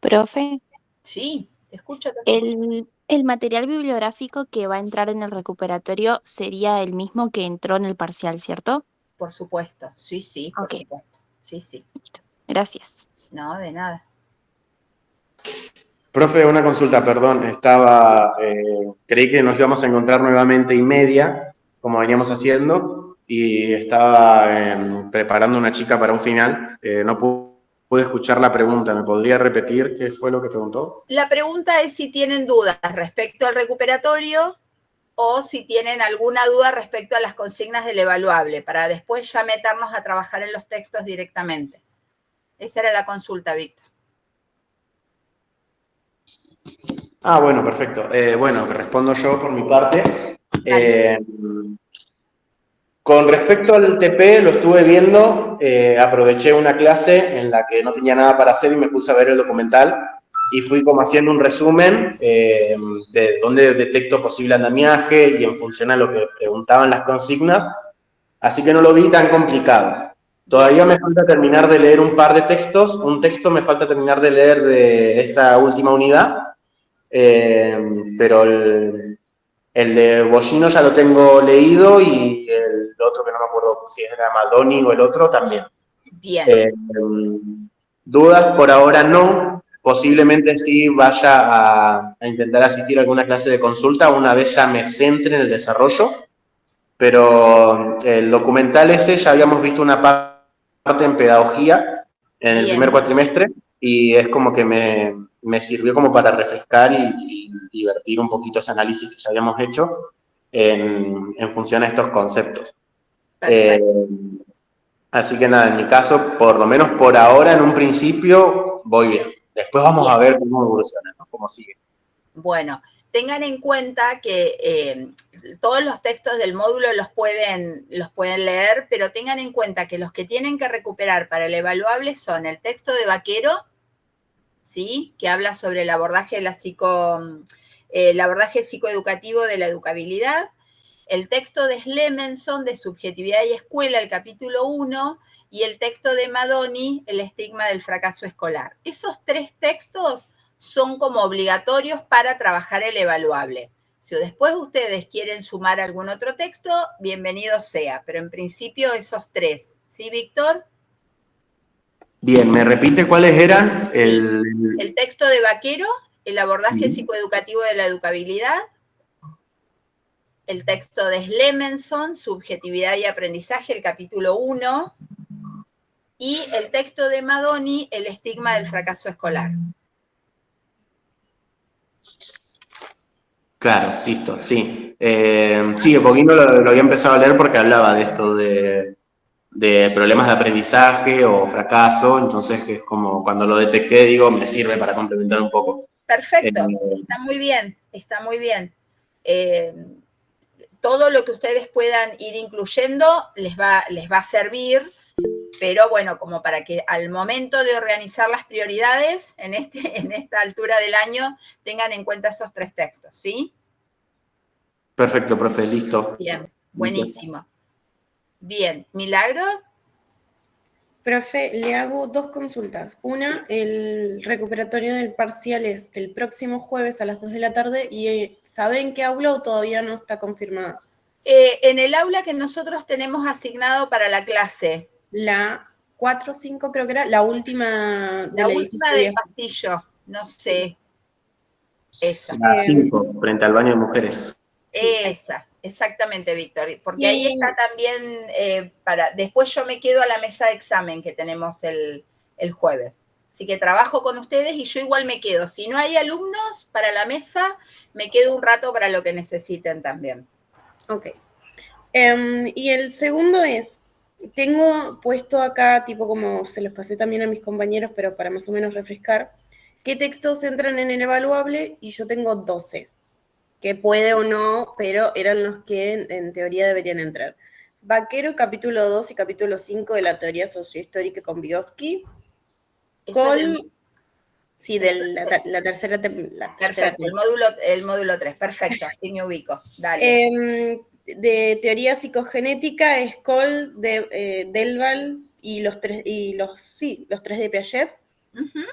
Profe, Sí, te escucho también. el material bibliográfico que va a entrar en el recuperatorio sería el mismo que entró en el parcial, ¿cierto? Por supuesto, sí, sí, por Ok, supuesto. Sí, sí. gracias. No, de nada. Profe, una consulta, perdón. Creí que nos íbamos a encontrar nuevamente y media, como veníamos haciendo, y estaba preparando una chica para un final. No pude escuchar la pregunta. ¿Me podría repetir qué fue lo que preguntó? La pregunta es si tienen dudas respecto al recuperatorio o si tienen alguna duda respecto a las consignas del evaluable, para después ya meternos a trabajar en los textos directamente. Esa era la consulta, Víctor. Ah, bueno, perfecto. Bueno, respondo yo por mi parte. Dale. Eh, Con respecto al TP, lo estuve viendo, aproveché una clase en la que no tenía nada para hacer y me puse a ver el documental y fui como haciendo un resumen de dónde detecto posible andamiaje y en función a lo que preguntaban las consignas, así que no lo vi tan complicado. Bien. Todavía me falta terminar de leer un par de textos, un texto me falta terminar de leer de esta última unidad, pero el de Bollino ya lo tengo leído y el otro que no me acuerdo si era Madoni o el otro también. Bien. Eh, Dudas por ahora no. Posiblemente sí vaya a intentar asistir a alguna clase de consulta una vez ya me centre en el desarrollo, pero el documental ese ya habíamos visto una parte en pedagogía en el primer Bien. cuatrimestre y es como que me sirvió como para refrescar y divertir un poquito ese análisis que ya habíamos hecho en función a estos conceptos. Eh, Perfecto. Así que nada, en mi caso, por lo menos por ahora, en un principio, voy bien. Después vamos a Bien. ver cómo evoluciona, ¿no? Cómo sigue. Bueno, tengan en cuenta que todos los textos del módulo los pueden leer, pero tengan en cuenta que los que tienen que recuperar para el evaluable son el texto de Vaquero, ¿sí? Que habla sobre el abordaje, el abordaje psicoeducativo de la educabilidad, el texto de Slemenson de Subjetividad y Escuela, el capítulo 1, y el texto de Madoni, El estigma del fracaso escolar. Esos tres textos son como obligatorios para trabajar el evaluable. Si después ustedes quieren sumar algún otro texto, bienvenido sea, pero en principio esos tres. ¿Sí, Víctor? Bien, ¿me repite cuáles eran? Sí. El texto de Vaquero, el abordaje Sí. psicoeducativo de la educabilidad, el texto de Slemenson, Subjetividad y Aprendizaje, el capítulo 1, y el texto de Madoni, El estigma del fracaso escolar. Claro, listo, sí. Sí, Poquino lo había empezado a leer porque hablaba de esto de problemas de aprendizaje o fracaso, entonces es como cuando lo detecté, digo, me sirve para complementar un poco. Eh, Perfecto, está muy bien, está muy bien. Todo lo que ustedes puedan ir incluyendo les va a servir, pero bueno, como para que al momento de organizar las prioridades en esta altura del año tengan en cuenta esos tres textos, ¿sí? Perfecto, profe, listo. Bien, Gracias. buenísimo. Bien, ¿Milagro? Profe, le hago dos consultas. Una, el recuperatorio del parcial es el próximo jueves a las 2 de la tarde y ¿sabe en qué aula o todavía no está confirmada? En el aula que nosotros tenemos asignado para la clase. La 4 o 5 creo que era, la última La del última edificio del 10. pasillo, no Sí. sé, esa. A 5, frente al baño de mujeres. Sí, ahí. Esa, exactamente, Víctor, porque ahí Y está también después yo me quedo a la mesa de examen que tenemos el jueves. Así que trabajo con ustedes y yo igual me quedo. Si no hay alumnos para la mesa, me quedo un rato para lo que necesiten también. ok. Y el segundo es, tengo puesto acá, tipo como se los pasé también a mis compañeros, pero para más o menos refrescar, qué textos entran en el evaluable y yo tengo 12, que puede o no, pero eran los que en teoría deberían entrar. Vaquero, capítulo 2 y capítulo 5 de la teoría sociohistórica con Vygotsky. Eso es Col, sí, de la tercera, la tercera perfecto, el módulo 3, perfecto, así me ubico. Dale. De teoría psicogenética es Cole, Delval y los tres de Piaget. Uh-huh.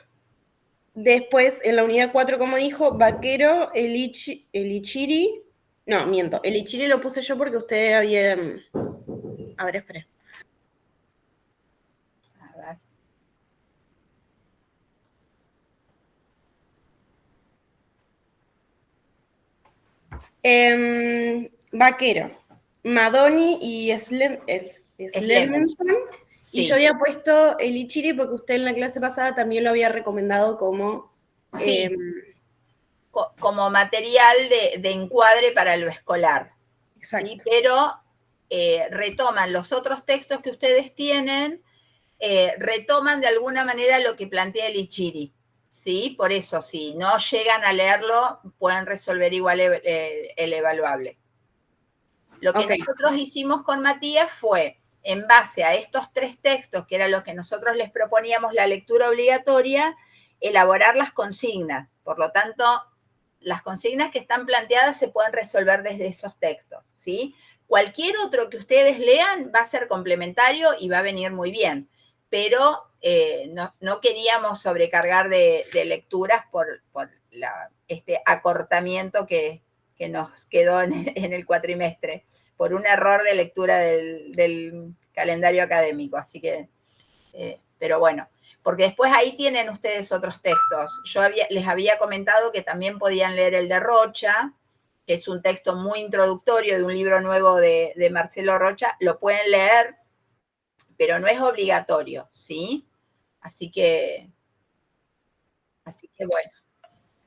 Después, en la unidad 4, como dijo, Vaquero, Elichiri. No, miento. Elichiri lo puse yo porque usted había. A ver, espere. A ver. Vaquero, Madoni y Slemenson. Sí. Y yo había puesto Elichiri porque usted en la clase pasada también lo había recomendado como. Sí. Como material de encuadre para lo escolar. Exacto. ¿Sí? Pero retoman los otros textos que ustedes tienen, retoman de alguna manera lo que plantea el Ichiri. ¿Sí? Por eso, si no llegan a leerlo, pueden resolver igual el evaluable. Lo que nosotros hicimos con Matías fue, en base a estos 3 textos, que era lo que nosotros les proponíamos la lectura obligatoria, elaborar las consignas. Por lo tanto, las consignas que están planteadas se pueden resolver desde esos textos, ¿sí? Cualquier otro que ustedes lean va a ser complementario y va a venir muy bien, pero no queríamos sobrecargar de lecturas por este acortamiento que nos quedó en el cuatrimestre, por un error de lectura del calendario académico, así que, pero bueno, porque después ahí tienen ustedes otros textos. Yo les había comentado que también podían leer el de Rocha, que es un texto muy introductorio de un libro nuevo de Marcelo Rocha, lo pueden leer, pero no es obligatorio, ¿sí? Así que bueno.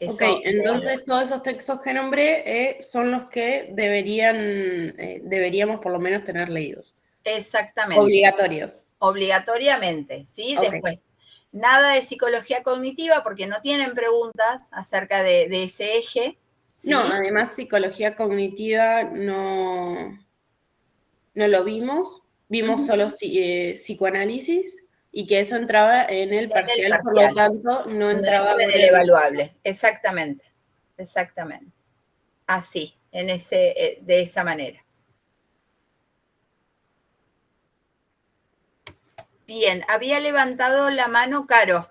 Ok, entonces todos esos textos que nombré son los que deberíamos por lo menos tener leídos. Exactamente. Obligatorios. Obligatoriamente, ¿sí? Okay. Después, nada de psicología cognitiva porque no tienen preguntas acerca de ese eje. ¿sí? No, además psicología cognitiva no lo vimos. Vimos solo psicoanálisis y que eso entraba en el parcial, por lo tanto no entraba en el evaluable. Exactamente, exactamente. Así, de esa manera. Bien, había levantado la mano Caro.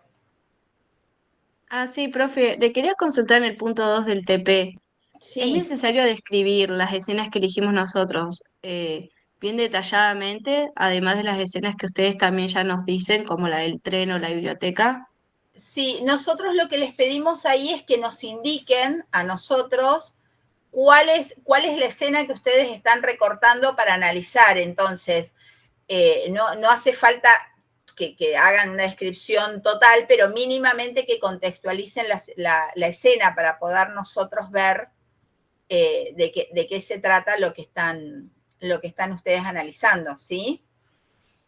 Ah, sí, profe, le quería consultar en el punto 2 del TP. Sí. ¿Es necesario describir las escenas que elegimos nosotros bien detalladamente, además de las escenas que ustedes también ya nos dicen, como la del tren o la biblioteca? Sí, nosotros lo que les pedimos ahí es que nos indiquen a nosotros cuál es la escena que ustedes están recortando para analizar. Entonces, no hace falta que hagan una descripción total, pero mínimamente que contextualicen la escena para poder nosotros ver de qué se trata lo que están ustedes analizando, ¿sí?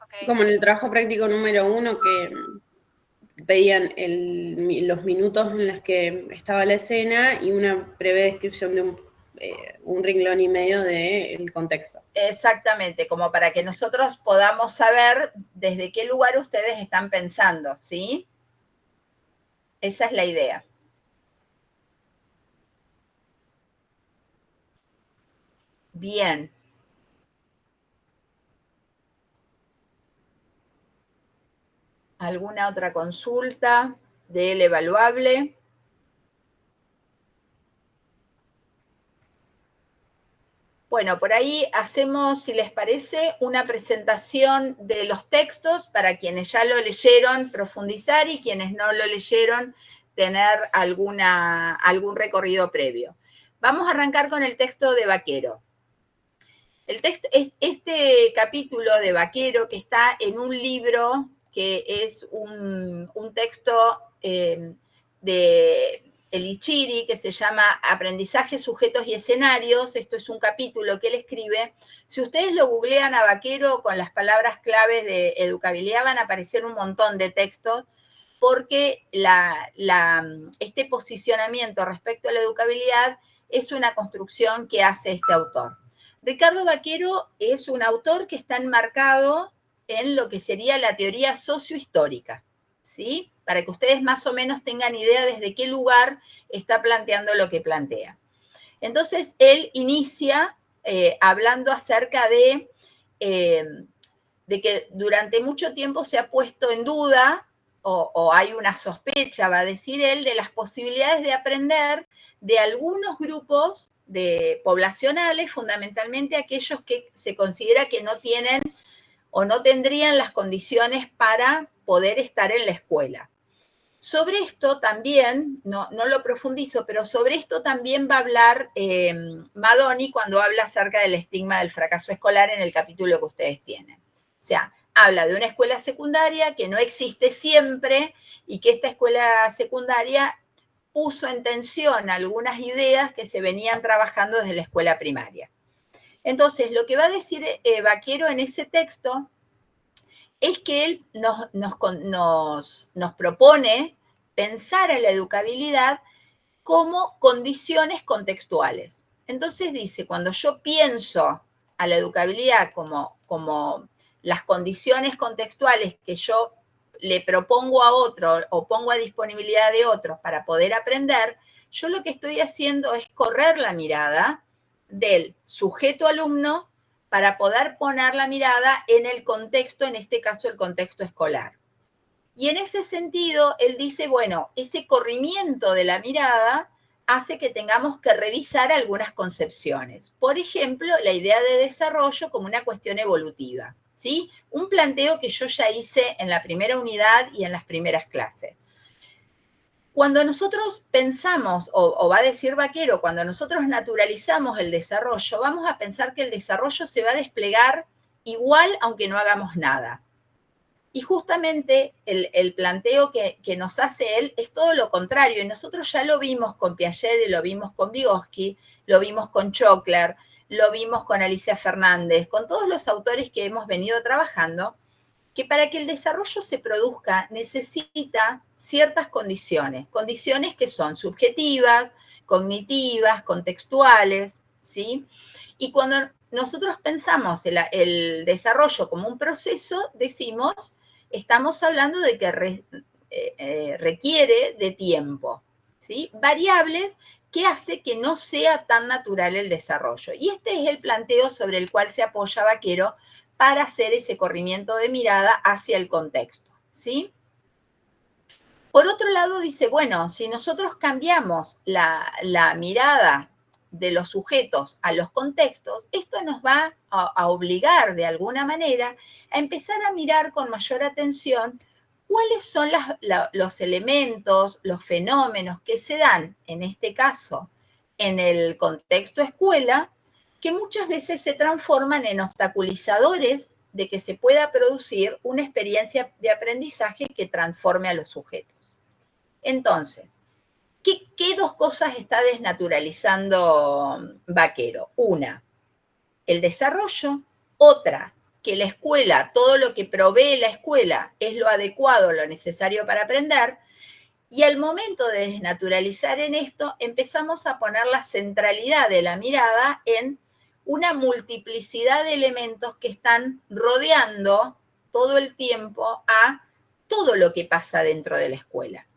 Okay. Como en el trabajo práctico número 1 que veían los minutos en los que estaba la escena y una breve descripción de un renglón y medio del contexto. Exactamente, como para que nosotros podamos saber desde qué lugar ustedes están pensando, ¿sí? Esa es la idea. Bien. ¿Alguna otra consulta del evaluable? Bueno, por ahí hacemos, si les parece, una presentación de los textos para quienes ya lo leyeron, profundizar, y quienes no lo leyeron, tener algún recorrido previo. Vamos a arrancar con el texto de Vaquero. Este capítulo de Vaquero, que está en un libro que es un texto de Elichiri, que se llama Aprendizaje, Sujetos y Escenarios. Esto es un capítulo que él escribe. Si ustedes lo googlean a Vaquero con las palabras claves de educabilidad, van a aparecer un montón de textos, porque este posicionamiento respecto a la educabilidad es una construcción que hace este autor. Ricardo Vaquero es un autor que está enmarcado en lo que sería la teoría sociohistórica, ¿sí? Para que ustedes más o menos tengan idea desde qué lugar está planteando lo que plantea. Entonces, él inicia hablando acerca de que durante mucho tiempo se ha puesto en duda o hay una sospecha, va a decir él, de las posibilidades de aprender de algunos grupos poblacionales, fundamentalmente aquellos que se considera que no tienen o no tendrían las condiciones para poder estar en la escuela. Sobre esto también, no lo profundizo, pero sobre esto también va a hablar Madoni cuando habla acerca del estigma del fracaso escolar en el capítulo que ustedes tienen. O sea, habla de una escuela secundaria que no existe siempre y que esta escuela secundaria puso en tensión algunas ideas que se venían trabajando desde la escuela primaria. Entonces, lo que va a decir Baquero en ese texto es que él nos propone pensar en la educabilidad como condiciones contextuales. Entonces dice, cuando yo pienso a la educabilidad como las condiciones contextuales que yo le propongo a otro o pongo a disponibilidad de otros para poder aprender, yo lo que estoy haciendo es correr la mirada del sujeto alumno para poder poner la mirada en el contexto, en este caso el contexto escolar. Y en ese sentido, él dice, bueno, ese corrimiento de la mirada hace que tengamos que revisar algunas concepciones. Por ejemplo, la idea de desarrollo como una cuestión evolutiva, ¿sí? Un planteo que yo ya hice en la primera unidad y en las primeras clases. Cuando nosotros pensamos, o va a decir Baquero, cuando nosotros naturalizamos el desarrollo, vamos a pensar que el desarrollo se va a desplegar igual aunque no hagamos nada. Y justamente el planteo que nos hace él es todo lo contrario. Y nosotros ya lo vimos con Piaget, lo vimos con Vygotsky, lo vimos con Chokler, lo vimos con Alicia Fernández, con todos los autores que hemos venido trabajando, que para que el desarrollo se produzca necesita ciertas condiciones que son subjetivas, cognitivas, contextuales, ¿sí? Y cuando nosotros pensamos el desarrollo como un proceso, decimos, estamos hablando de que requiere de tiempo, ¿sí? Variables que hace que no sea tan natural el desarrollo. Y este es el planteo sobre el cual se apoya Baquero para hacer ese corrimiento de mirada hacia el contexto, ¿sí? Por otro lado, dice, bueno, si nosotros cambiamos la mirada de los sujetos a los contextos, esto nos va a obligar de alguna manera a empezar a mirar con mayor atención cuáles son los elementos, los fenómenos que se dan, en este caso, en el contexto escuela, que muchas veces se transforman en obstaculizadores de que se pueda producir una experiencia de aprendizaje que transforme a los sujetos. Entonces, ¿qué dos cosas está desnaturalizando Baquero? Una, el desarrollo. Otra, que la escuela, todo lo que provee la escuela es lo adecuado, lo necesario para aprender. Y al momento de desnaturalizar en esto, empezamos a poner la centralidad de la mirada en una multiplicidad de elementos que están rodeando todo el tiempo a todo lo que pasa dentro de la escuela.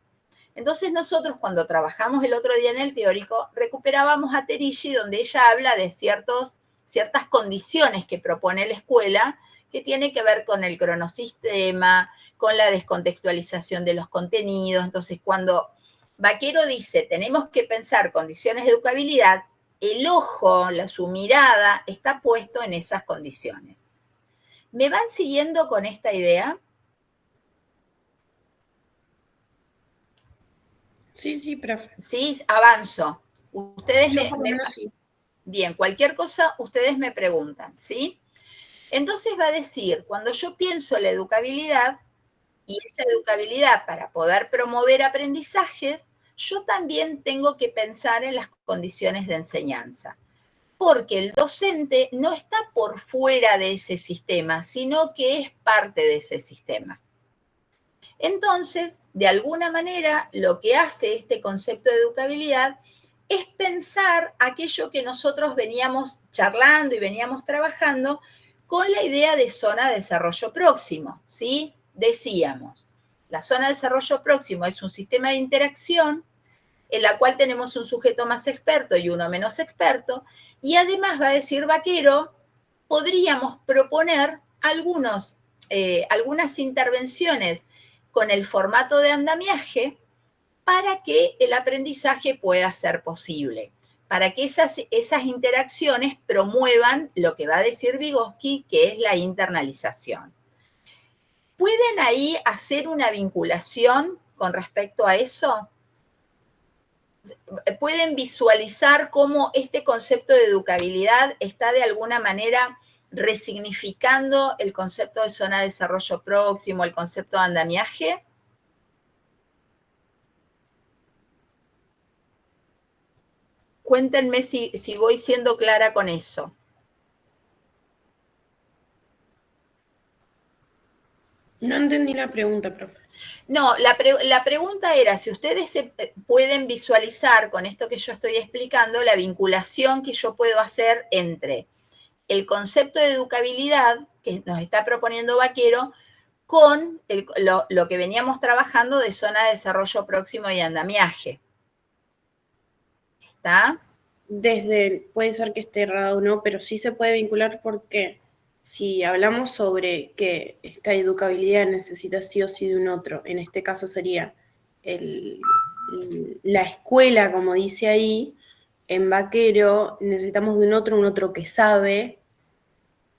Entonces nosotros cuando trabajamos el otro día en el teórico, recuperábamos a Terigi donde ella habla de ciertas condiciones que propone la escuela que tiene que ver con el cronosistema, con la descontextualización de los contenidos. Entonces cuando Baquero dice tenemos que pensar condiciones de educabilidad, el ojo, su mirada está puesto en esas condiciones. ¿Me van siguiendo con esta idea? Sí, profe. Sí, avanzo. Ustedes Yo por lo menos sí. Bien, cualquier cosa ustedes me preguntan, ¿sí? Entonces va a decir, cuando yo pienso la educabilidad, y esa educabilidad para poder promover aprendizajes, yo también tengo que pensar en las condiciones de enseñanza. Porque el docente no está por fuera de ese sistema, sino que es parte de ese sistema. Entonces, de alguna manera, lo que hace este concepto de educabilidad es pensar aquello que nosotros veníamos charlando y veníamos trabajando con la idea de zona de desarrollo próximo, ¿sí? Decíamos, la zona de desarrollo próximo es un sistema de interacción en la cual tenemos un sujeto más experto y uno menos experto, y además va a decir Baquero, podríamos proponer algunas intervenciones con el formato de andamiaje para que el aprendizaje pueda ser posible, para que esas interacciones promuevan lo que va a decir Vygotsky, que es la internalización. ¿Pueden ahí hacer una vinculación con respecto a eso? ¿Pueden visualizar cómo este concepto de educabilidad está de alguna manera resignificando el concepto de zona de desarrollo próximo, el concepto de andamiaje? Cuéntenme si voy siendo clara con eso. No entendí la pregunta, profe. No, la pregunta era si ustedes pueden visualizar con esto que yo estoy explicando la vinculación que yo puedo hacer entre el concepto de educabilidad que nos está proponiendo Vaquero con lo que veníamos trabajando de zona de desarrollo próximo y andamiaje. ¿Está? Puede ser que esté errado o no, pero sí se puede vincular porque si hablamos sobre que esta educabilidad necesita sí o sí de un otro, en este caso sería la escuela, como dice ahí, en Vaquero necesitamos de un otro que sabe,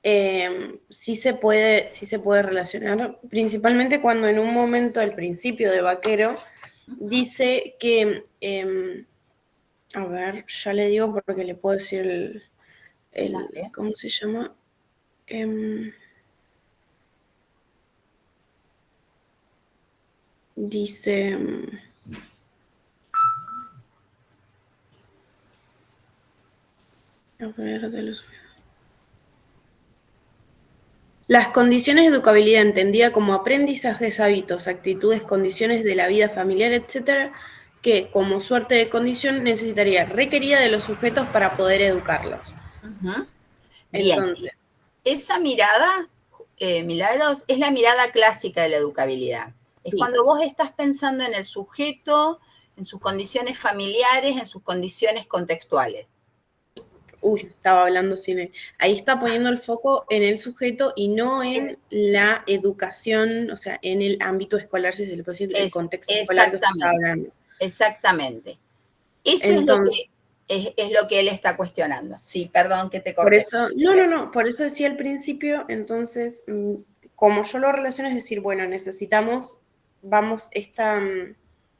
sí se puede relacionar, principalmente cuando en un momento al principio de Vaquero dice que... a ver, ya le digo porque le puedo decir ¿cómo se llama? Dice, a ver, las condiciones de educabilidad entendida como aprendizajes, hábitos, actitudes, condiciones de la vida familiar, etcétera, que como suerte de condición necesitaría requerida de los sujetos para poder educarlos. Bien, Entonces, esa mirada, Milagros, es la mirada clásica de la educabilidad. Es sí. cuando vos estás pensando en el sujeto, en sus condiciones familiares, en sus condiciones contextuales. Estaba hablando sin... Ahí está poniendo el foco en el sujeto y no en la educación, o sea, en el ámbito escolar, si se le puede decir, el contexto escolar que usted está hablando. Exactamente. Eso Entonces, es lo que él está cuestionando. Sí, perdón que te corté. Por eso, no, por eso decía al principio, entonces, como yo lo relaciono, es decir, bueno, necesitamos,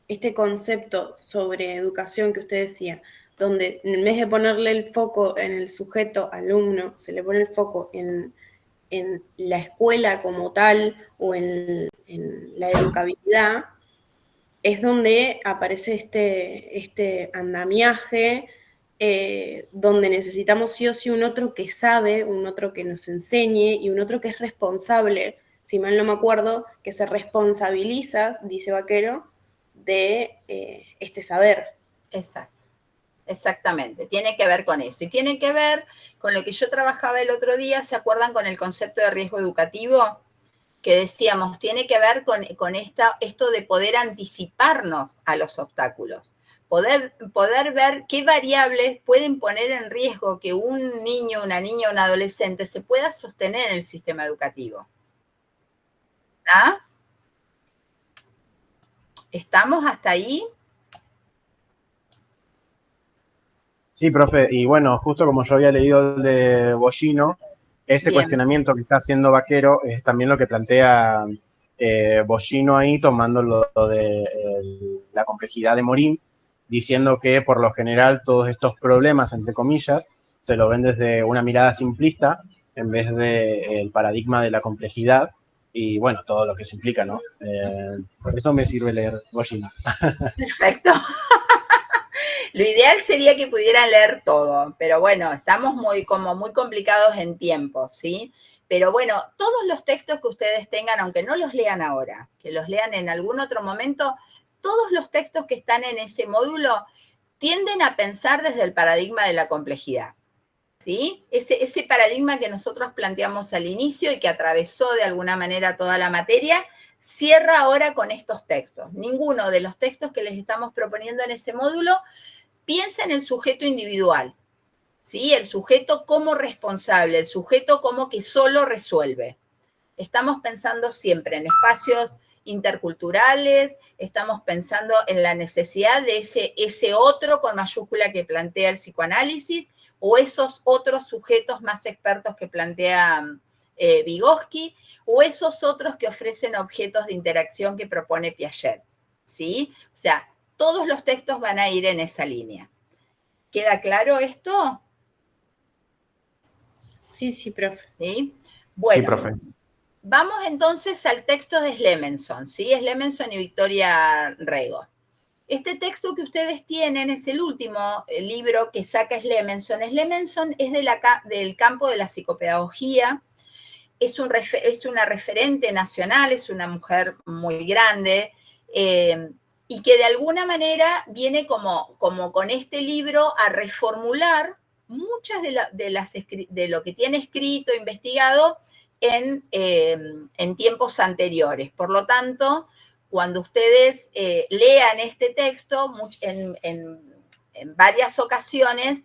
este concepto sobre educación que usted decía, donde en vez de ponerle el foco en el sujeto alumno, se le pone el foco en la escuela como tal o en la educabilidad, es donde aparece este andamiaje, donde necesitamos sí o sí un otro que sabe, un otro que nos enseñe y un otro que es responsable, si mal no me acuerdo, que se responsabiliza, dice Vaquero, de este saber. Exacto. Exactamente, tiene que ver con eso. Y tiene que ver con lo que yo trabajaba el otro día, ¿se acuerdan con el concepto de riesgo educativo? Que decíamos, tiene que ver con esto de poder anticiparnos a los obstáculos, poder ver qué variables pueden poner en riesgo que un niño, una niña, un adolescente se pueda sostener en el sistema educativo. ¿Ah? ¿Estamos hasta ahí? Sí, profe, y bueno, justo como yo había leído el de Bollino, ese Bien. cuestionamiento que está haciendo Vaquero es también lo que plantea Bollino ahí, tomando lo de la complejidad de Morín, diciendo que por lo general todos estos problemas, entre comillas, se lo ven desde una mirada simplista en vez del paradigma de la complejidad y bueno, todo lo que se implica, ¿no? Por eso me sirve leer Bollino. Perfecto. Lo ideal sería que pudieran leer todo, pero bueno, estamos muy complicados en tiempo, ¿sí? Pero bueno, todos los textos que ustedes tengan, aunque no los lean ahora, que los lean en algún otro momento, todos los textos que están en ese módulo tienden a pensar desde el paradigma de la complejidad, ¿sí? Ese paradigma que nosotros planteamos al inicio y que atravesó de alguna manera toda la materia, cierra ahora con estos textos. Ninguno de los textos que les estamos proponiendo en ese módulo piensa en el sujeto individual, ¿sí? El sujeto como responsable, el sujeto como que solo resuelve. Estamos pensando siempre en espacios interculturales, estamos pensando en la necesidad de ese otro con mayúscula que plantea el psicoanálisis, o esos otros sujetos más expertos que plantea Vygotsky, o esos otros que ofrecen objetos de interacción que propone Piaget, ¿sí? O sea, todos los textos van a ir en esa línea. ¿Queda claro esto? Sí, profe. ¿Sí? Bueno, Sí, profe. vamos entonces al texto de Slemenson, ¿sí? Slemenson y Victoria Rego. Este texto que ustedes tienen es el último libro que saca Slemenson. Slemenson es del campo de la psicopedagogía, es una referente nacional, es una mujer muy grande, y que de alguna manera viene como con este libro a reformular muchas de lo que tiene escrito, investigado en tiempos anteriores. Por lo tanto, cuando ustedes lean este texto, en varias ocasiones,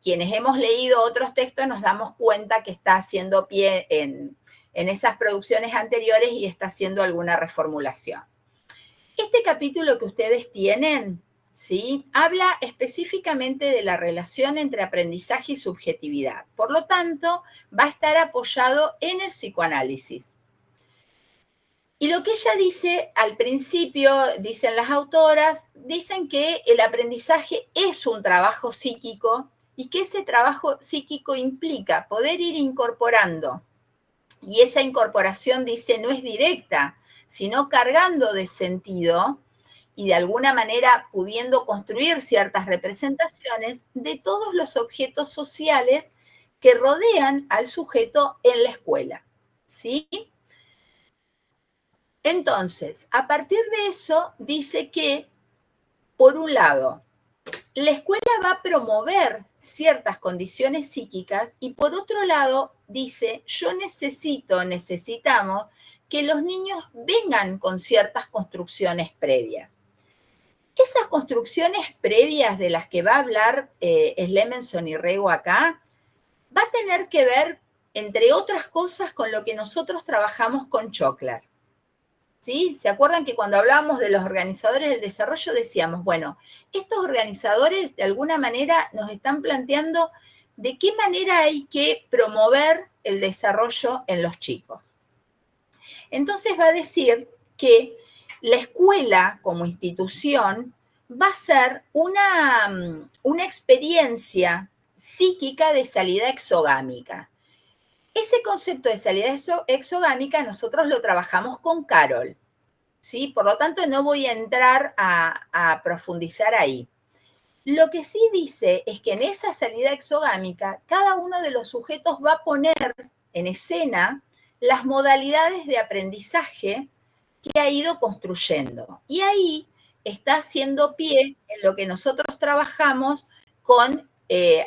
quienes hemos leído otros textos nos damos cuenta que está haciendo pie en esas producciones anteriores y está haciendo alguna reformulación. Este capítulo que ustedes tienen, ¿sí?, habla específicamente de la relación entre aprendizaje y subjetividad. Por lo tanto, va a estar apoyado en el psicoanálisis. Y lo que ella dice al principio, dicen las autoras, dicen que el aprendizaje es un trabajo psíquico y que ese trabajo psíquico implica poder ir incorporando. Y esa incorporación, dice, no es directa, sino cargando de sentido y de alguna manera pudiendo construir ciertas representaciones de todos los objetos sociales que rodean al sujeto en la escuela, ¿sí? Entonces, a partir de eso, dice que, por un lado, la escuela va a promover ciertas condiciones psíquicas y por otro lado, dice, necesitamos que los niños vengan con ciertas construcciones previas. Esas construcciones previas de las que va a hablar Slemenson y Rego acá, va a tener que ver, entre otras cosas, con lo que nosotros trabajamos con Choklar. ¿Sí? ¿Se acuerdan que cuando hablábamos de los organizadores del desarrollo decíamos, bueno, estos organizadores de alguna manera nos están planteando de qué manera hay que promover el desarrollo en los chicos? Entonces va a decir que la escuela como institución va a ser una experiencia psíquica de salida exogámica. Ese concepto de salida exogámica nosotros lo trabajamos con Carol, ¿sí? Por lo tanto, no voy a entrar a profundizar ahí. Lo que sí dice es que en esa salida exogámica, cada uno de los sujetos va a poner en escena las modalidades de aprendizaje que ha ido construyendo. Y ahí está haciendo pie en lo que nosotros trabajamos con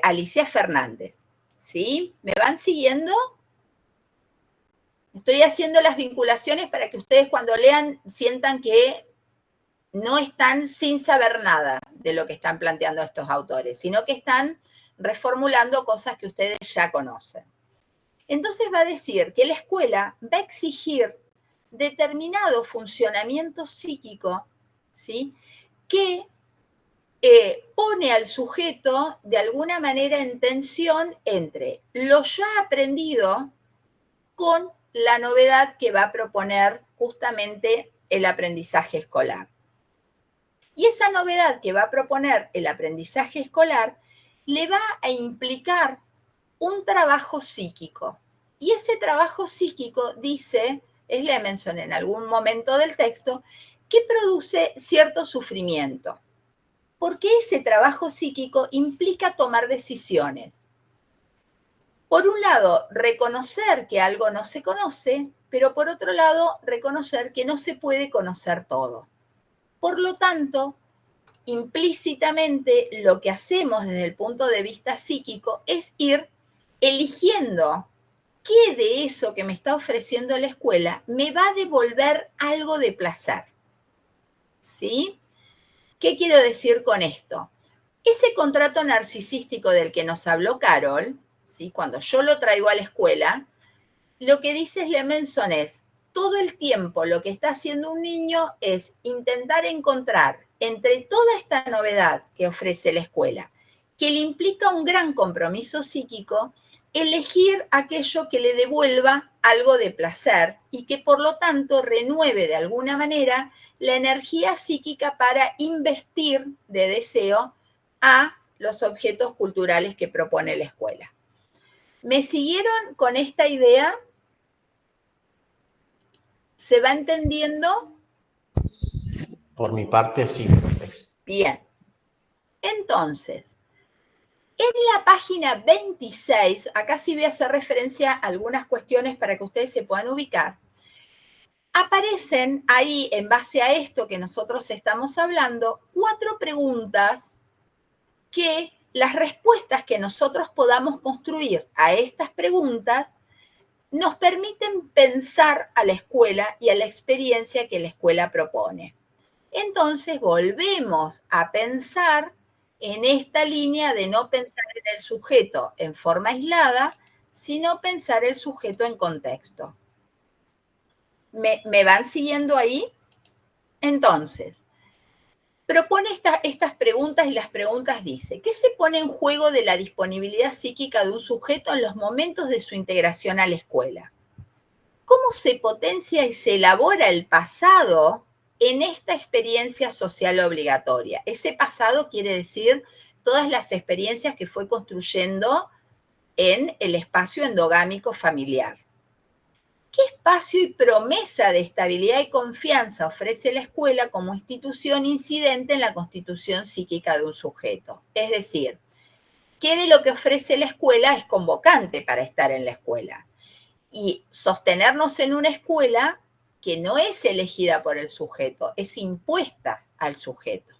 Alicia Fernández, ¿sí? ¿Me van siguiendo? Estoy haciendo las vinculaciones para que ustedes cuando lean sientan que no están sin saber nada de lo que están planteando estos autores, sino que están reformulando cosas que ustedes ya conocen. Entonces va a decir que la escuela va a exigir determinado funcionamiento psíquico, ¿sí?, que pone al sujeto de alguna manera en tensión entre lo ya aprendido con la novedad que va a proponer justamente el aprendizaje escolar. Y esa novedad que va a proponer el aprendizaje escolar le va a implicar un trabajo psíquico. Y ese trabajo psíquico, dice Slemenson en algún momento del texto, que produce cierto sufrimiento. Porque ese trabajo psíquico implica tomar decisiones. Por un lado, reconocer que algo no se conoce, pero por otro lado, reconocer que no se puede conocer todo. Por lo tanto, implícitamente lo que hacemos desde el punto de vista psíquico es ir eligiendo qué de eso que me está ofreciendo la escuela me va a devolver algo de placer. ¿Sí? ¿Qué quiero decir con esto? Ese contrato narcisístico del que nos habló Carol, ¿sí?, cuando yo lo traigo a la escuela, lo que dice Slemenson es, todo el tiempo lo que está haciendo un niño es intentar encontrar entre toda esta novedad que ofrece la escuela, que le implica un gran compromiso psíquico, elegir aquello que le devuelva algo de placer y que por lo tanto renueve de alguna manera la energía psíquica para investir de deseo a los objetos culturales que propone la escuela. ¿Me siguieron con esta idea? ¿Se va entendiendo? Por mi parte, sí, profe. Bien. Entonces, en la página 26, acá sí voy a hacer referencia a algunas cuestiones para que ustedes se puedan ubicar. Aparecen ahí, en base a esto que nosotros estamos hablando, 4 preguntas que las respuestas que nosotros podamos construir a estas preguntas nos permiten pensar a la escuela y a la experiencia que la escuela propone. Entonces volvemos a pensar en esta línea de no pensar en el sujeto en forma aislada, sino pensar el sujeto en contexto. ¿Me van siguiendo ahí? Entonces, propone estas preguntas y las preguntas dice, ¿qué se pone en juego de la disponibilidad psíquica de un sujeto en los momentos de su integración a la escuela? ¿Cómo se potencia y se elabora el pasado en esta experiencia social obligatoria? Ese pasado quiere decir todas las experiencias que fue construyendo en el espacio endogámico familiar. ¿Qué espacio y promesa de estabilidad y confianza ofrece la escuela como institución incidente en la constitución psíquica de un sujeto? Es decir, ¿qué de lo que ofrece la escuela es convocante para estar en la escuela? Y sostenernos en una escuela que no es elegida por el sujeto, es impuesta al sujeto.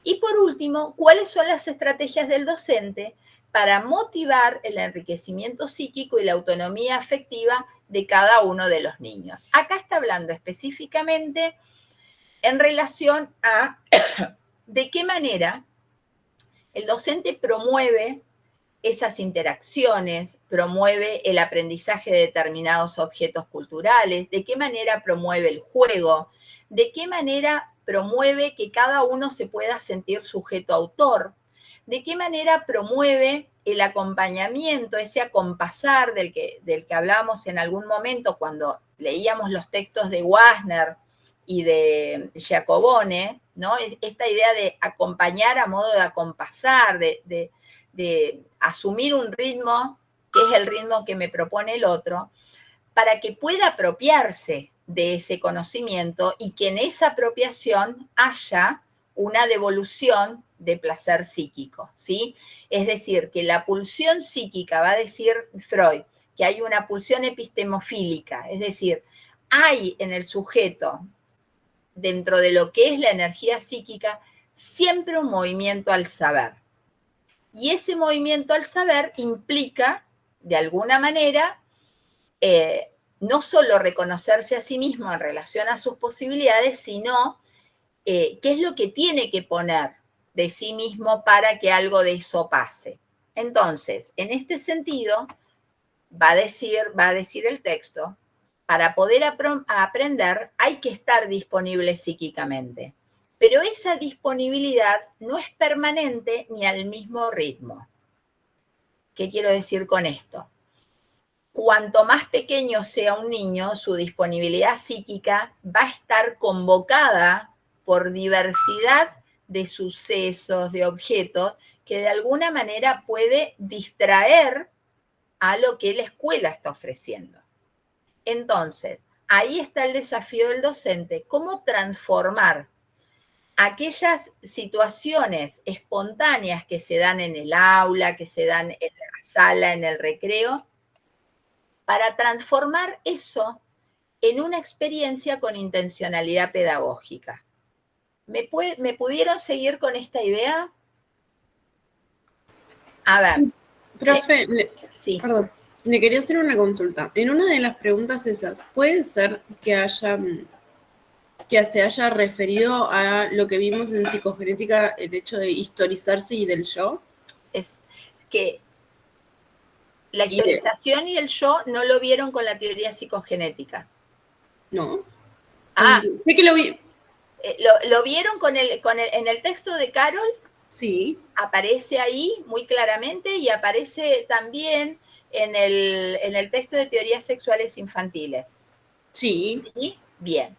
Y por último, ¿cuáles son las estrategias del docente para motivar el enriquecimiento psíquico y la autonomía afectiva de cada uno de los niños? Acá está hablando específicamente en relación a de qué manera el docente promueve esas interacciones, promueve el aprendizaje de determinados objetos culturales, de qué manera promueve el juego, de qué manera promueve que cada uno se pueda sentir sujeto autor, de qué manera promueve el acompañamiento, ese acompasar del que hablábamos en algún momento cuando leíamos los textos de Wasner y de Giacobone, ¿no? Esta idea de acompañar a modo de acompasar, de asumir un ritmo que es el ritmo que me propone el otro, para que pueda apropiarse de ese conocimiento y que en esa apropiación haya una devolución de placer psíquico, ¿sí? Es decir, que la pulsión psíquica, va a decir Freud, que hay una pulsión epistemofílica, es decir, hay en el sujeto, dentro de lo que es la energía psíquica, siempre un movimiento al saber. Y ese movimiento al saber implica, de alguna manera, no solo reconocerse a sí mismo en relación a sus posibilidades, sino qué es lo que tiene que poner de sí mismo para que algo de eso pase. Entonces, en este sentido, va a decir el texto, para poder aprender hay que estar disponible psíquicamente. Pero esa disponibilidad no es permanente ni al mismo ritmo. ¿Qué quiero decir con esto? Cuanto más pequeño sea un niño, su disponibilidad psíquica va a estar convocada por diversidad de sucesos, de objetos, que de alguna manera puede distraer a lo que la escuela está ofreciendo. Entonces, ahí está el desafío del docente, cómo transformar aquellas situaciones espontáneas que se dan en el aula, que se dan en la sala, en el recreo, para transformar eso en una experiencia con intencionalidad pedagógica. ¿Me pudieron seguir con esta idea? A ver. Sí, profe, sí. Perdón, le quería hacer una consulta. En una de las preguntas esas, ¿puede ser que se haya referido a lo que vimos en psicogenética, el hecho de historizarse y del yo? Es que la historización y el yo no lo vieron con la teoría psicogenética. No. Ah, Sé que lo vi. ¿lo vieron en el texto de Carol? Sí. Aparece ahí muy claramente y aparece también en el texto de teorías sexuales infantiles. Sí. ¿Sí? Bien.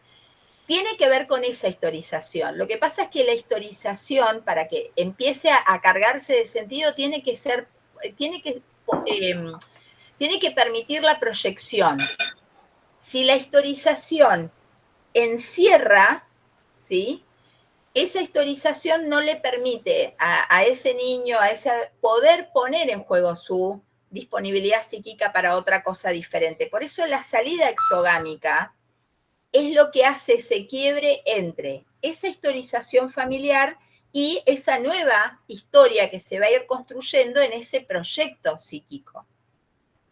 Tiene que ver con esa historización. Lo que pasa es que la historización, para que empiece a cargarse de sentido, tiene que permitir la proyección. Si la historización encierra, ¿sí?, esa historización no le permite a ese niño, poder poner en juego su disponibilidad psíquica para otra cosa diferente. Por eso la salida exogámica es lo que hace ese quiebre entre esa historización familiar y esa nueva historia que se va a ir construyendo en ese proyecto psíquico.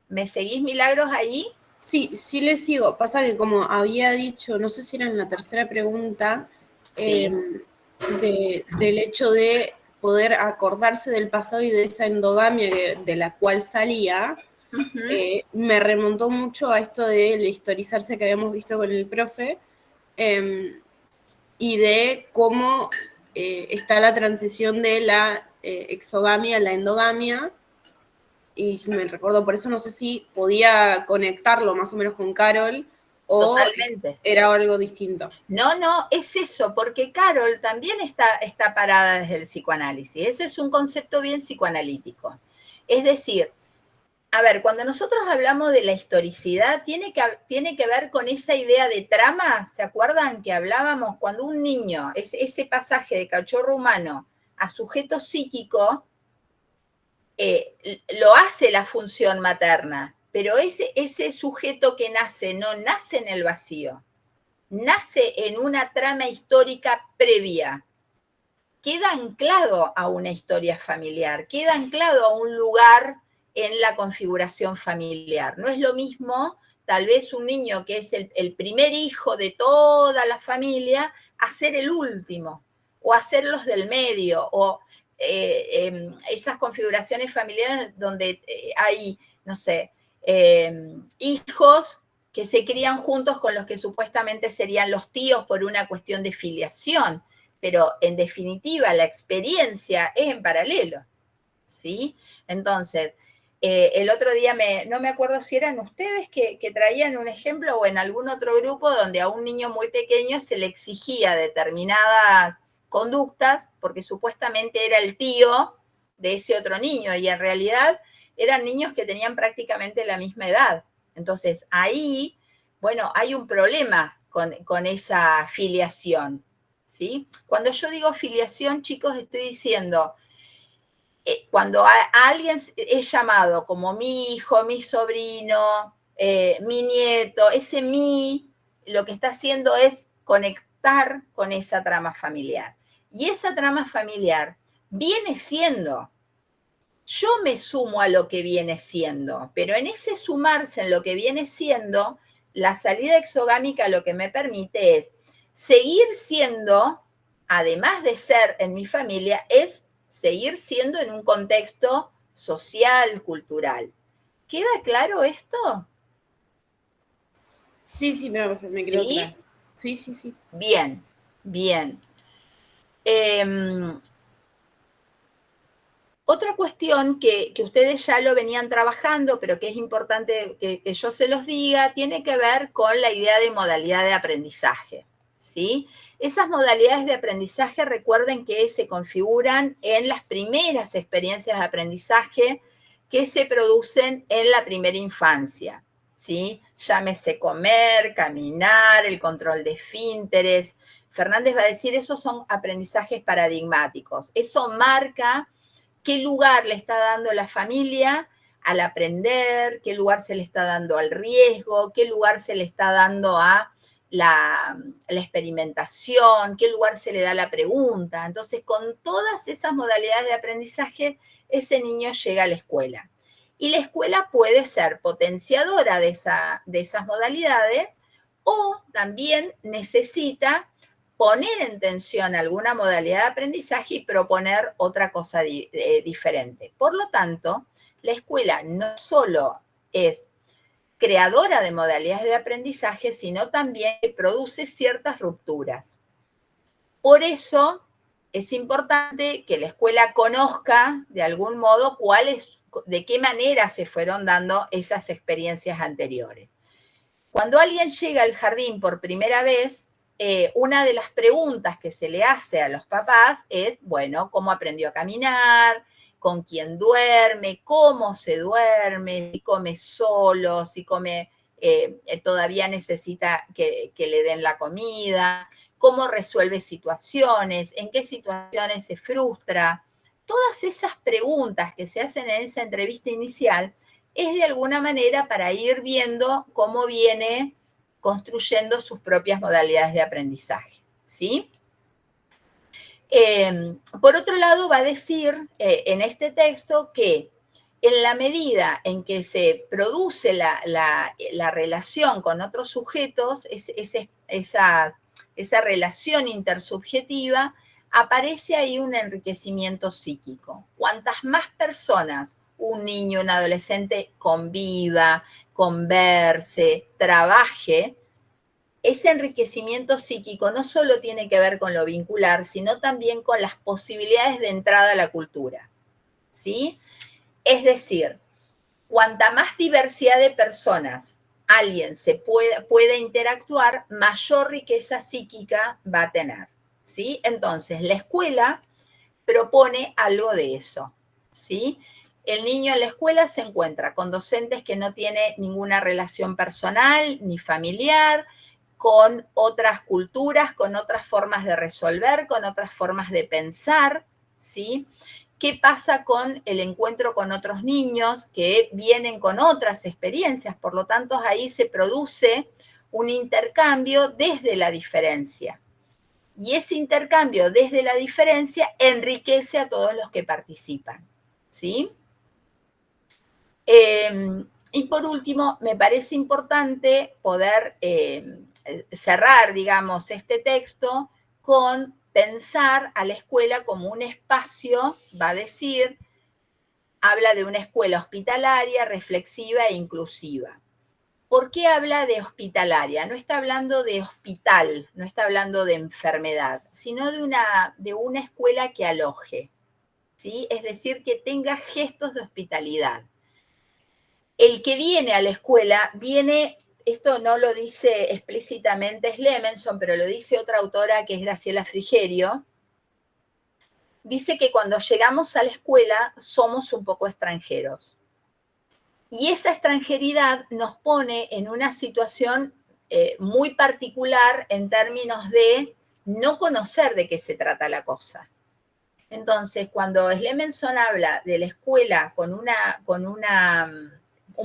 ¿Me seguís, Milagros, ahí? Sí, sí le sigo. Pasa que como había dicho, no sé si era en la tercera pregunta, Sí. Del hecho de poder acordarse del pasado y de esa endogamia de la cual salía, me remontó mucho a esto de la historizarse que habíamos visto con el profe, y de cómo está la transición de la exogamia a la endogamia. Y me recuerdo, por eso no sé si podía conectarlo más o menos con Carol o Totalmente. era algo distinto. No, es eso, porque Carol también está parada desde el psicoanálisis. Eso es un concepto bien psicoanalítico. Es decir, a ver, cuando nosotros hablamos de la historicidad, tiene que ver con esa idea de trama. ¿Se acuerdan que hablábamos cuando un niño, ese pasaje de cachorro humano a sujeto psíquico, lo hace la función materna, pero ese sujeto que nace no nace en el vacío, nace en una trama histórica previa, queda anclado a una historia familiar, queda anclado a un lugar en la configuración familiar. No es lo mismo, tal vez, un niño que es el primer hijo de toda la familia, a ser el último, o a ser los del medio, o esas configuraciones familiares donde hay, no sé, hijos que se crían juntos con los que supuestamente serían los tíos por una cuestión de filiación, pero en definitiva la experiencia es en paralelo, ¿sí? Entonces, el otro día, no me acuerdo si eran ustedes que traían un ejemplo o en algún otro grupo donde a un niño muy pequeño se le exigía determinadas conductas porque supuestamente era el tío de ese otro niño y en realidad eran niños que tenían prácticamente la misma edad. Entonces, ahí, bueno, hay un problema con esa filiación, ¿sí? Cuando yo digo filiación, chicos, estoy diciendo, cuando a alguien es llamado como mi hijo, mi sobrino, mi nieto, ese mi, lo que está haciendo es conectar con esa trama familiar. Y esa trama familiar viene siendo, yo me sumo a lo que viene siendo, pero en ese sumarse en lo que viene siendo, la salida exogámica lo que me permite es seguir siendo, además de ser en mi familia, es seguir siendo en un contexto social, cultural. ¿Queda claro esto? Sí, me quedó claro. Sí. Bien. Otra cuestión que ustedes ya lo venían trabajando, pero que es importante que yo se los diga, tiene que ver con la idea de modalidad de aprendizaje, ¿sí? Esas modalidades de aprendizaje, recuerden que se configuran en las primeras experiencias de aprendizaje que se producen en la primera infancia, ¿sí? Llámese comer, caminar, el control de esfínteres. Fernández va a decir, esos son aprendizajes paradigmáticos. Eso marca qué lugar le está dando la familia al aprender, qué lugar se le está dando al riesgo, qué lugar se le está dando a la experimentación, qué lugar se le da a la pregunta. Entonces, con todas esas modalidades de aprendizaje, ese niño llega a la escuela. Y la escuela puede ser potenciadora de esas modalidades o también necesita poner en tensión alguna modalidad de aprendizaje y proponer otra cosa diferente. Por lo tanto, la escuela no solo es creadora de modalidades de aprendizaje, sino también que produce ciertas rupturas. Por eso es importante que la escuela conozca de algún modo de qué manera se fueron dando esas experiencias anteriores. Cuando alguien llega al jardín por primera vez, una de las preguntas que se le hace a los papás es, bueno, ¿cómo aprendió a caminar? ¿Con quién duerme? ¿Cómo se duerme? ¿Si come solo? ¿Si come, todavía necesita que le den la comida? ¿Cómo resuelve situaciones? ¿En qué situaciones se frustra? Todas esas preguntas que se hacen en esa entrevista inicial es de alguna manera para ir viendo cómo viene construyendo sus propias modalidades de aprendizaje, ¿sí? Por otro lado, va a decir en este texto que en la medida en que se produce la relación con otros sujetos, esa relación intersubjetiva, aparece ahí un enriquecimiento psíquico. Cuantas más personas, un niño, un adolescente, conviva, converse, trabaje, ese enriquecimiento psíquico no solo tiene que ver con lo vincular, sino también con las posibilidades de entrada a la cultura, ¿sí? Es decir, cuanta más diversidad de personas alguien pueda interactuar, mayor riqueza psíquica va a tener, ¿sí? Entonces, la escuela propone algo de eso, ¿sí? El niño en la escuela se encuentra con docentes que no tienen ninguna relación personal ni familiar, con otras culturas, con otras formas de resolver, con otras formas de pensar, ¿sí? ¿Qué pasa con el encuentro con otros niños que vienen con otras experiencias? Por lo tanto, ahí se produce un intercambio desde la diferencia. Y ese intercambio desde la diferencia enriquece a todos los que participan, ¿sí? Y por último, me parece importante poder cerrar, digamos, este texto con pensar a la escuela como un espacio, va a decir, habla de una escuela hospitalaria, reflexiva e inclusiva. ¿Por qué habla de hospitalaria? No está hablando de hospital, no está hablando de enfermedad, sino de una escuela que aloje, ¿sí? Es decir, que tenga gestos de hospitalidad. El que viene a la escuela viene, esto no lo dice explícitamente Slemenson, pero lo dice otra autora que es Graciela Frigerio, dice que cuando llegamos a la escuela somos un poco extranjeros. Y esa extranjeridad nos pone en una situación muy particular en términos de no conocer de qué se trata la cosa. Entonces, cuando Slemenson habla de la escuela con un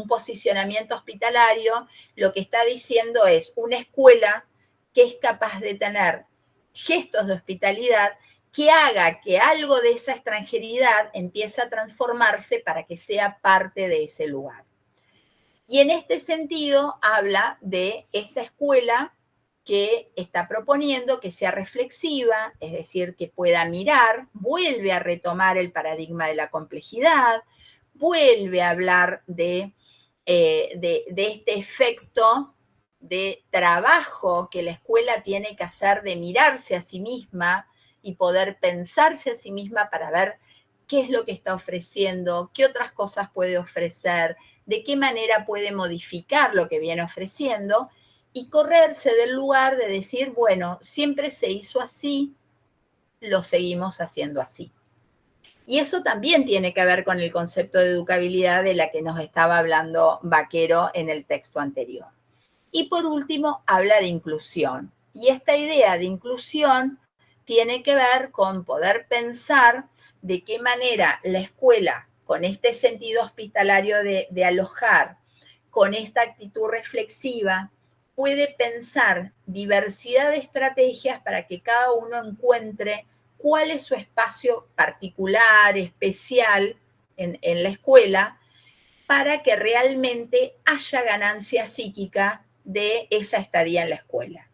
posicionamiento hospitalario, lo que está diciendo es una escuela que es capaz de tener gestos de hospitalidad que haga que algo de esa extranjeridad empiece a transformarse para que sea parte de ese lugar. Y en este sentido habla de esta escuela que está proponiendo que sea reflexiva, es decir, que pueda mirar, vuelve a retomar el paradigma de la complejidad, vuelve a hablar de este efecto de trabajo que la escuela tiene que hacer de mirarse a sí misma y poder pensarse a sí misma para ver qué es lo que está ofreciendo, qué otras cosas puede ofrecer, de qué manera puede modificar lo que viene ofreciendo y correrse del lugar de decir, bueno, siempre se hizo así, lo seguimos haciendo así. Y eso también tiene que ver con el concepto de educabilidad de la que nos estaba hablando Vaquero en el texto anterior. Y por último, habla de inclusión. Y esta idea de inclusión tiene que ver con poder pensar de qué manera la escuela, con este sentido hospitalario de alojar, con esta actitud reflexiva, puede pensar diversidad de estrategias para que cada uno encuentre cuál es su espacio particular, especial en la escuela, para que realmente haya ganancia psíquica de esa estadía en la escuela.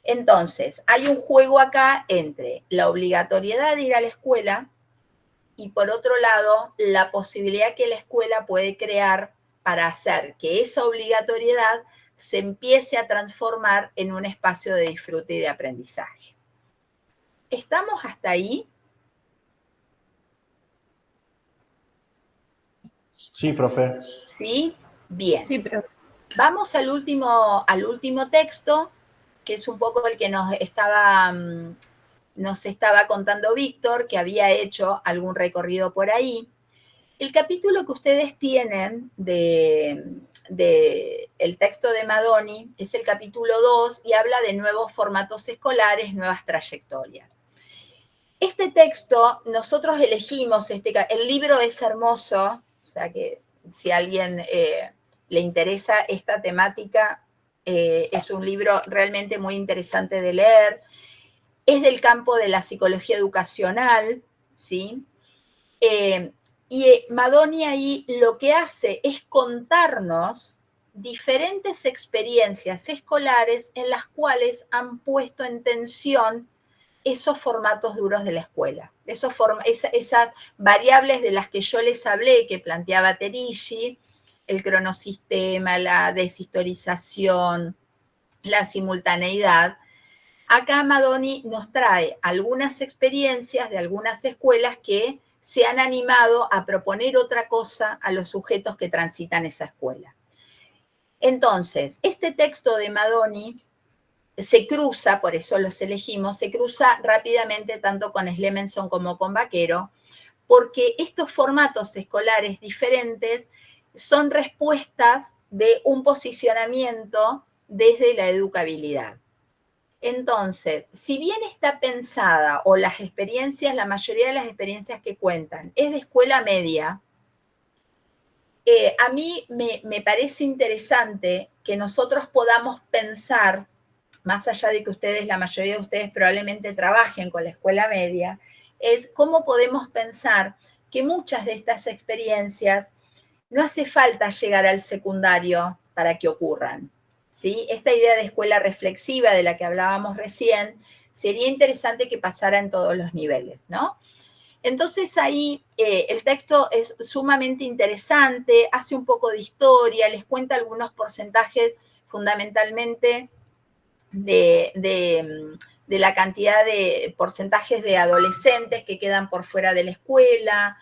Entonces, hay un juego acá entre la obligatoriedad de ir a la escuela y por otro lado, la posibilidad que la escuela puede crear para hacer que esa obligatoriedad se empiece a transformar en un espacio de disfrute y de aprendizaje. ¿Estamos hasta ahí? Sí, profe. ¿Sí? Bien. Sí, pero Vamos al último texto, que es un poco el que nos estaba contando Víctor, que había hecho algún recorrido por ahí. El capítulo que ustedes tienen de el texto de Madoni es el capítulo 2 y habla de nuevos formatos escolares, nuevas trayectorias. Este texto, nosotros elegimos, el libro es hermoso, o sea que si a alguien le interesa esta temática, es un libro realmente muy interesante de leer. Es del campo de la psicología educacional, ¿sí? Y Madoni ahí lo que hace es contarnos diferentes experiencias escolares en las cuales han puesto en tensión esos formatos duros de la escuela, esas variables de las que yo les hablé, que planteaba Terigi, el cronosistema, la deshistorización, la simultaneidad. Acá Madoni nos trae algunas experiencias de algunas escuelas que se han animado a proponer otra cosa a los sujetos que transitan esa escuela. Entonces, este texto de Madoni se cruza, por eso los elegimos, se cruza rápidamente tanto con Slemenson como con Vaquero, porque estos formatos escolares diferentes son respuestas de un posicionamiento desde la educabilidad. Entonces, si bien está pensada, o las experiencias, la mayoría de las experiencias que cuentan, es de escuela media, a mí me parece interesante que nosotros podamos pensar, más allá de que ustedes, la mayoría de ustedes probablemente trabajen con la escuela media, es cómo podemos pensar que muchas de estas experiencias no hace falta llegar al secundario para que ocurran, ¿sí? Esta idea de escuela reflexiva de la que hablábamos recién, sería interesante que pasara en todos los niveles, ¿no? Entonces ahí el texto es sumamente interesante, hace un poco de historia, les cuenta algunos porcentajes fundamentalmente de la cantidad de porcentajes de adolescentes que quedan por fuera de la escuela,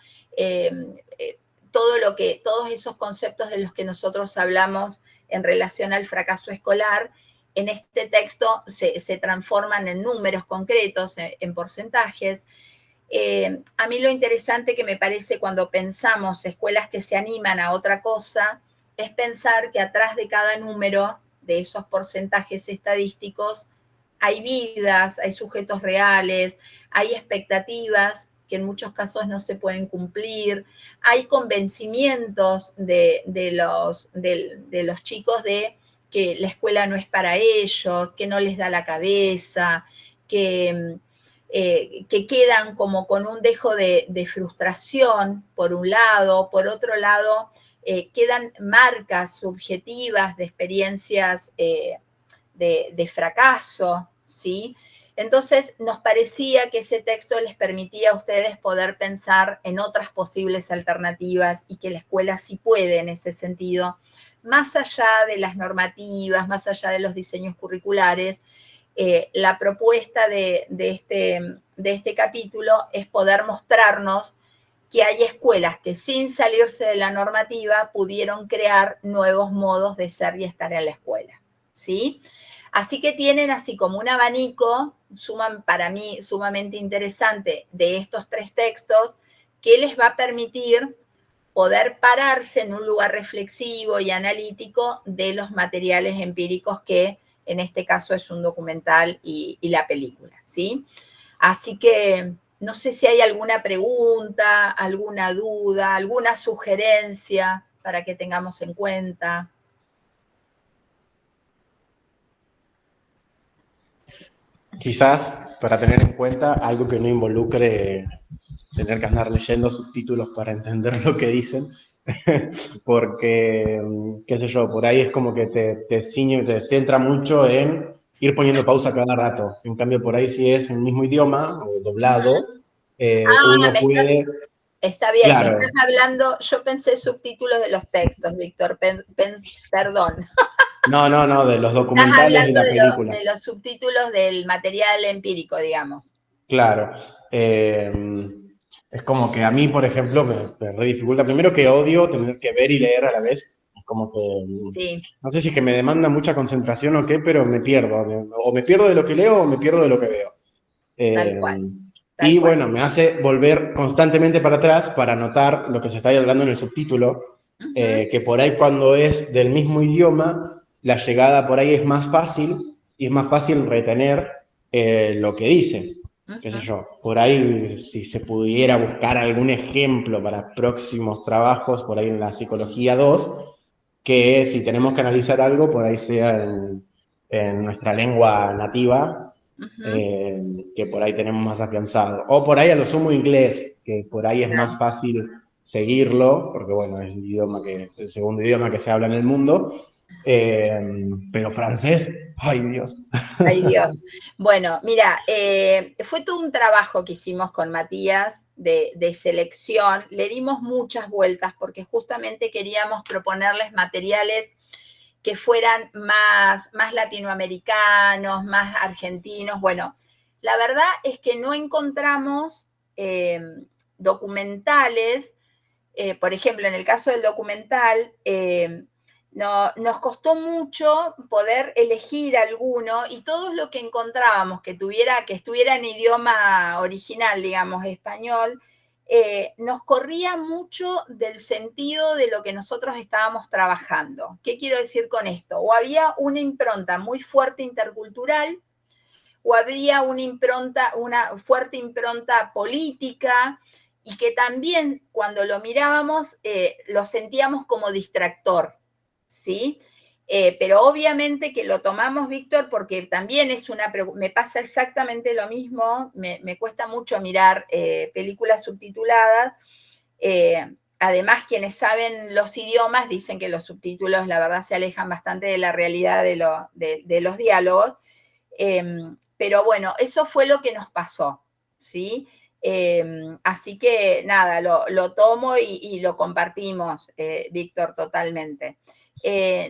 todos esos conceptos de los que nosotros hablamos en relación al fracaso escolar, en este texto se transforman en números concretos, en porcentajes. A mí lo interesante que me parece cuando pensamos escuelas que se animan a otra cosa, es pensar que atrás de cada número de esos porcentajes estadísticos hay vidas, hay sujetos reales, hay expectativas que en muchos casos no se pueden cumplir, hay convencimientos de los chicos de que la escuela no es para ellos, que no les da la cabeza, que quedan como con un dejo de frustración, por un lado, por otro lado, quedan marcas subjetivas de experiencias de fracaso, ¿sí? Entonces, nos parecía que ese texto les permitía a ustedes poder pensar en otras posibles alternativas y que la escuela sí puede en ese sentido, más allá de las normativas, más allá de los diseños curriculares. La propuesta de este capítulo es poder mostrarnos que hay escuelas que sin salirse de la normativa pudieron crear nuevos modos de ser y estar en la escuela, ¿sí? Así que tienen así como un abanico, para mí sumamente interesante, de estos tres textos que les va a permitir poder pararse en un lugar reflexivo y analítico de los materiales empíricos que en este caso es un documental y la película, ¿sí? Así que no sé si hay alguna pregunta, alguna duda, alguna sugerencia para que tengamos en cuenta. Quizás para tener en cuenta algo que no involucre tener que andar leyendo subtítulos para entender lo que dicen, porque, qué sé yo, por ahí es como que te ciñe, te centra mucho en ir poniendo pausa cada rato. En cambio, por ahí si es en el mismo idioma o doblado, uno puede Está bien, me Claro. estás hablando, yo pensé subtítulos de los textos, Víctor, perdón. No, de los Estás documentales de hablando la película. de los subtítulos del material empírico, digamos. Claro. Es como que a mí, por ejemplo, me re dificulta. Primero que odio tener que ver y leer a la vez. Es como que, Sí, no sé si es que me demanda mucha concentración o qué, pero me pierdo. O me pierdo de lo que leo o me pierdo de lo que veo. tal Eh, cual, tal y cual. bueno, me hace volver constantemente para atrás para anotar lo que se está hablando en el subtítulo, Ujú, que por ahí cuando es del mismo idioma, la llegada por ahí es más fácil y es más fácil retener lo que dice. Qué sé ujú. yo, por ahí si se pudiera buscar algún ejemplo para próximos trabajos, por ahí en la psicología 2 que si tenemos que analizar algo, por ahí sea en nuestra lengua nativa, Ujú, eh, que por ahí tenemos más afianzado. O por ahí a lo sumo inglés, que por ahí es más claro. fácil seguirlo, porque bueno, es el segundo idioma que se habla en el mundo. Pero francés, ay Dios. Ay, Dios. Bueno, mira, fue todo un trabajo que hicimos con Matías de selección. Le dimos muchas vueltas porque justamente queríamos proponerles materiales que fueran más latinoamericanos, más argentinos. Bueno, la verdad es que no encontramos documentales, por ejemplo, en el caso del documental, nos costó mucho poder elegir alguno y todo lo que encontrábamos que estuviera en idioma original, digamos, español, nos corría mucho del sentido de lo que nosotros estábamos trabajando. ¿Qué quiero decir con esto? O había una impronta muy fuerte intercultural, o había una fuerte impronta política, y que también cuando lo mirábamos lo sentíamos como distractor, ¿sí? Pero obviamente que lo tomamos, Víctor, porque también me pasa exactamente lo mismo, me cuesta mucho mirar películas subtituladas. Además, quienes saben los idiomas dicen que los subtítulos, la verdad, se alejan bastante de la realidad de los diálogos. Pero bueno, eso fue lo que nos pasó, ¿sí? Así que nada, lo tomo y lo compartimos, Víctor, totalmente.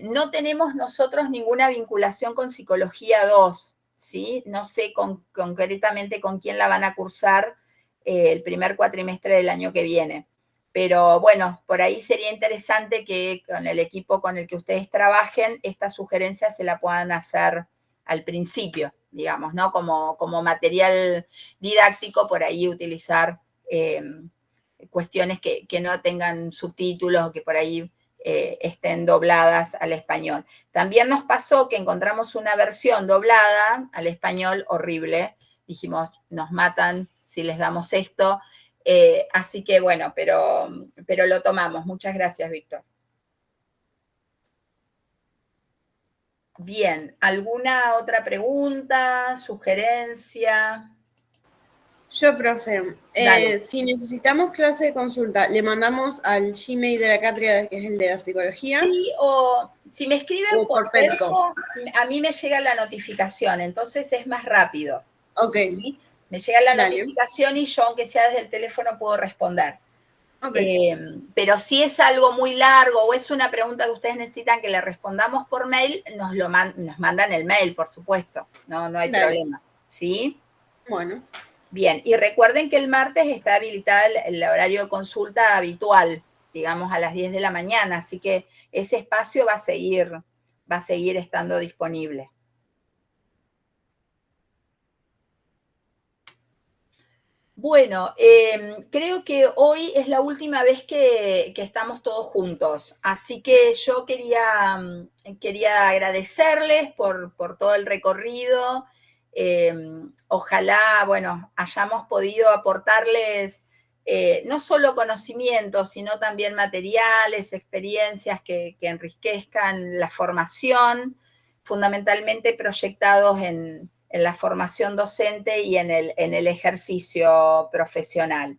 No tenemos nosotros ninguna vinculación con Psicología 2, ¿sí? No sé concretamente con quién la van a cursar el primer cuatrimestre del año que viene. Pero bueno, por ahí sería interesante que con el equipo con el que ustedes trabajen, esta sugerencia se la puedan hacer al principio, digamos, ¿no? Como material didáctico, por ahí utilizar cuestiones que no tengan subtítulos o que por ahí estén dobladas al español. También nos pasó que encontramos una versión doblada al español horrible. Dijimos, nos matan si les damos esto. Así que bueno, pero lo tomamos. Muchas gracias, Víctor. Bien, ¿alguna otra pregunta, sugerencia? Yo, profe, Dale. si necesitamos clase de consulta, le mandamos al Gmail de la cátedra, que es el de la psicología, Sí, o si me escriben o por por Petco. Petco, a mí me llega la notificación, entonces es más rápido. Ok, ¿Sí? Me llega la dale. notificación y yo, aunque sea desde el teléfono, puedo responder. Ok, Pero si es algo muy largo o es una pregunta que ustedes necesitan que le respondamos por mail, nos mandan el mail, por supuesto. No hay dale. problema. ¿Sí? Bueno, Bien, y recuerden que el martes está habilitado el horario de consulta habitual, digamos a las 10 de la mañana, así que ese espacio va a seguir estando disponible. Bueno, creo que hoy es la última vez que estamos todos juntos, así que yo quería agradecerles por todo el recorrido. Ojalá, bueno, hayamos podido aportarles no solo conocimientos, sino también materiales, experiencias que enriquezcan la formación, fundamentalmente proyectados en la formación docente y en el ejercicio profesional.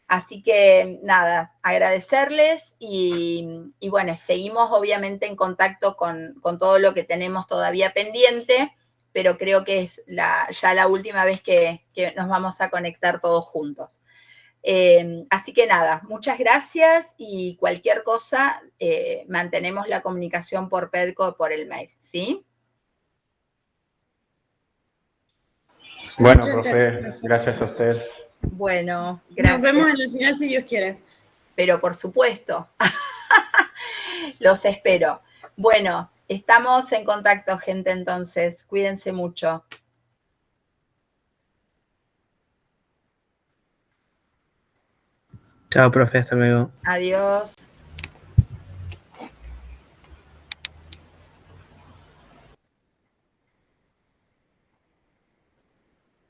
Así que nada, agradecerles y bueno, seguimos obviamente en contacto con todo lo que tenemos todavía pendiente, pero creo que es ya la última vez que nos vamos a conectar todos juntos. Así que nada, muchas gracias y cualquier cosa, mantenemos la comunicación por PEDCO o por el mail, ¿sí? Bueno, Muchas profe, gracias a usted. Bueno, Nos gracias. vemos en el final si Dios quiere. Pero por supuesto, los espero. Bueno, estamos en contacto, gente, entonces. Cuídense mucho. Chao, profe, hasta luego. Adiós.